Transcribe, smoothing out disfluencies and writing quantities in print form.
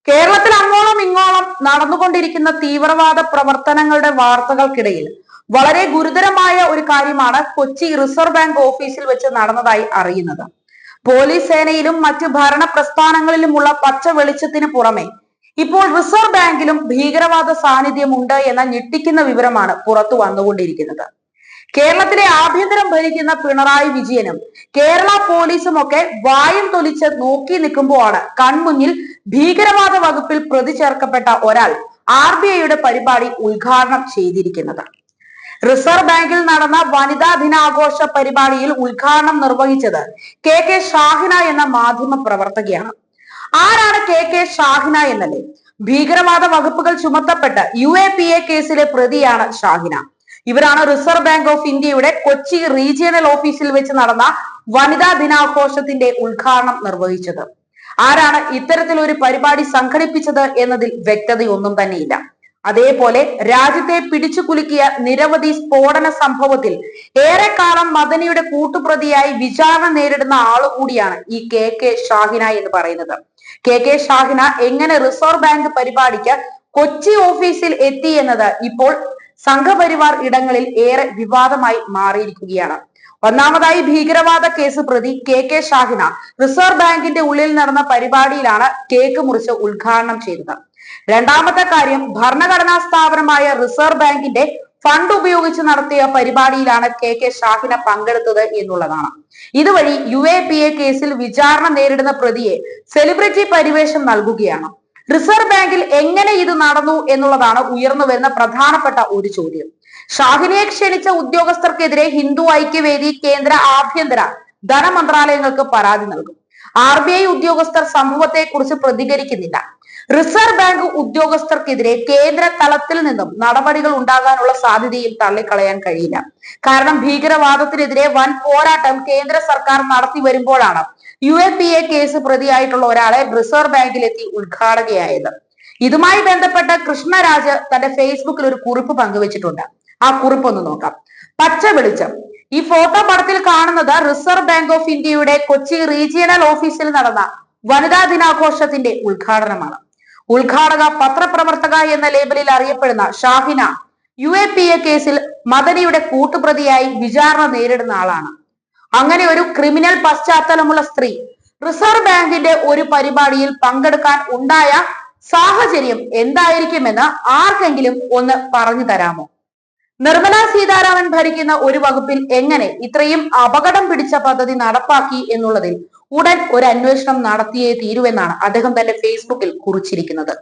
കേരളത്തിൽ അങ്ങോളം ഇങ്ങോളം നടന്നുകൊണ്ടിരിക്കുന്ന തീവ്രവാദ പ്രവർത്തനങ്ങളുടെ വാർത്തകൾക്കിടയിൽ വളരെ ഗുരുതരമായ ഒരു കാര്യമാണ് കൊച്ചി റിസർവ് ബാങ്ക് ഓഫീസിൽ വെച്ച് നടന്നതായി അറിയുന്നത്. പോലീസ് സേനയിലും മറ്റ് ഭരണ പ്രസ്ഥാനങ്ങളിലുമുള്ള പച്ച വെളിച്ചത്തിന് പുറമെ ഇപ്പോൾ റിസർവ് ബാങ്കിലും ഭീകരവാദ സാന്നിധ്യമുണ്ട് എന്ന ഞെട്ടിക്കുന്ന വിവരമാണ് പുറത്തു വന്നുകൊണ്ടിരിക്കുന്നത്. കേരളത്തിലെ ആഭ്യന്തരം ഭരിക്കുന്ന പിണറായി വിജയനും കേരള പോലീസും ഒക്കെ വായും തൊലിച്ച് നോക്കി നിൽക്കുമ്പോഴാണ് കൺമുന്നിൽ ഭീകരവാദ വകുപ്പിൽ പ്രതി ചേർക്കപ്പെട്ട ഒരാൾ RBIയുടെ പരിപാടി ഉദ്ഘാടനം ചെയ്തിരിക്കുന്നത്. റിസർവ് ബാങ്കിൽ നടന്ന വനിതാ ദിനാഘോഷ പരിപാടിയിൽ ഉദ്ഘാടനം നിർവഹിച്ചത് KK ഷാഹിന എന്ന മാധ്യമ പ്രവർത്തകയാണ്. ആരാണ് KK ഷാഹിന എന്നല്ലേ? ഭീകരവാദ വകുപ്പുകൾ ചുമത്തപ്പെട്ട UAPA കേസിലെ പ്രതിയാണ് ഷാഹിന. ഇവരാണ് റിസർവ് ബാങ്ക് ഓഫ് ഇന്ത്യയുടെ കൊച്ചി റീജിയണൽ ഓഫീസിൽ വെച്ച് നടന്ന വനിതാ ദിനാഘോഷത്തിന്റെ ഉദ്ഘാടനം നിർവഹിച്ചത്. ആരാണ് ഇത്തരത്തിലൊരു പരിപാടി സംഘടിപ്പിച്ചത് എന്നതിൽ വ്യക്തതയൊന്നും തന്നെയില്ല. അതേപോലെ രാജ്യത്തെ പിടിച്ചു കുലുക്കിയ നിരവധി സ്ഫോടന സംഭവത്തിൽ ഏറെക്കാലം മദനിയുടെ കൂട്ടുപ്രതിയായി വിചാരണ നേരിടുന്ന ആളുകൂടിയാണ് ഈ KK ഷാഹിന എന്ന് പറയുന്നത്. KK ഷാഹിന എങ്ങനെ റിസർവ് ബാങ്ക് പരിപാടിക്ക് കൊച്ചി ഓഫീസിൽ എത്തി എന്നത് ഇപ്പോൾ സംഘപരിവാർ ഇടങ്ങളിൽ ഏറെ വിവാദമായി മാറിയിരിക്കുകയാണ്. ഒന്നാമതായി ഭീകരവാദ കേസ് പ്രതി KK ഷാഹിന റിസർവ് ബാങ്കിന്റെ ഉള്ളിൽ നടന്ന പരിപാടിയിലാണ് കേക്ക് മുറിച്ച് ഉദ്ഘാടനം ചെയ്തത്. രണ്ടാമത്തെ കാര്യം, ഭരണഘടനാ സ്ഥാപനമായ റിസർവ് ബാങ്കിന്റെ ഫണ്ട് ഉപയോഗിച്ച് നടത്തിയ പരിപാടിയിലാണ് KK ഷാഹിന പങ്കെടുത്തത് എന്നുള്ളതാണ്. ഇതുവഴി UAPA കേസിൽ വിചാരണ നേരിടുന്ന പ്രതിയെ സെലിബ്രിറ്റി പരിവേഷം നൽകുകയാണ്. റിസർവ് ബാങ്കിൽ എങ്ങനെ ഇത് നടന്നു എന്നുള്ളതാണ് ഉയർന്നു വരുന്ന പ്രധാനപ്പെട്ട ഒരു ചോദ്യം. ഷാഹിനയെ ക്ഷണിച്ച ഉദ്യോഗസ്ഥർക്കെതിരെ ഹിന്ദു ഐക്യവേദി, കേന്ദ്ര ആഭ്യന്തര, ധനമന്ത്രാലയങ്ങൾക്ക് പരാതി നൽകും. RBI ഉദ്യോഗസ്ഥർ സംഭവത്തെ കുറിച്ച് പ്രതികരിക്കുന്നില്ല. റിസർവ് ബാങ്ക് ഉദ്യോഗസ്ഥർക്കെതിരെ കേന്ദ്ര തലത്തിൽ നിന്നും നടപടികൾ ഉണ്ടാകാനുള്ള സാധ്യതയും തള്ളിക്കളയാൻ കഴിയില്ല. കാരണം ഭീകരവാദത്തിനെതിരെ വൻ പോരാട്ടം കേന്ദ്ര സർക്കാർ നടത്തി വരുമ്പോഴാണ് UAPA കേസ് പ്രതിയായിട്ടുള്ള ഒരാളെ റിസർവ് ബാങ്കിലെത്തി ഉദ്ഘാടകയായത്. ഇതുമായി ബന്ധപ്പെട്ട കൃഷ്ണരാജ് തന്റെ ഫേസ്ബുക്കിൽ ഒരു കുറിപ്പ് പങ്കുവച്ചിട്ടുണ്ട്. ആ കുറിപ്പ് ഒന്ന് നോക്കാം. പച്ച വെളിച്ചം. ഈ ഫോട്ടോ പടത്തിൽ കാണുന്നത് റിസർവ് ബാങ്ക് ഓഫ് ഇന്ത്യയുടെ കൊച്ചി റീജിയണൽ ഓഫീസിൽ നടന്ന വനിതാ ദിനാഘോഷത്തിന്റെ ഉദ്ഘാടനമാണ്. ഉദ്ഘാടക, പത്രപ്രവർത്തക എന്ന ലേബലിൽ അറിയപ്പെടുന്ന ഷാഹിന UAPA കേസിൽ മദനിയുടെ കൂട്ടുപ്രതിയായി വിചാരണ നേരിടുന്ന ആളാണ്. അങ്ങനെ ഒരു ക്രിമിനൽ പശ്ചാത്തലമുള്ള സ്ത്രീ റിസർവ് ബാങ്കിന്റെ ഒരു പരിപാടിയിൽ പങ്കെടുക്കാൻ ഉണ്ടായ സാഹചര്യം എന്തായിരിക്കുമെന്ന് ആർക്കെങ്കിലും ഒന്ന് പറഞ്ഞു തരാമോ? നിർമ്മല സീതാരാമൻ ഭരിക്കുന്ന ഒരു വകുപ്പിൽ എങ്ങനെ ഇത്രയും അപകടം പിടിച്ച പദ്ധതി നടപ്പാക്കി എന്നുള്ളതിൽ ഉടൻ ഒരു അന്വേഷണം നടത്തിയേ തീരുവെന്നാണ് അദ്ദേഹം തന്റെ ഫേസ്ബുക്കിൽ കുറിച്ചിരിക്കുന്നത്.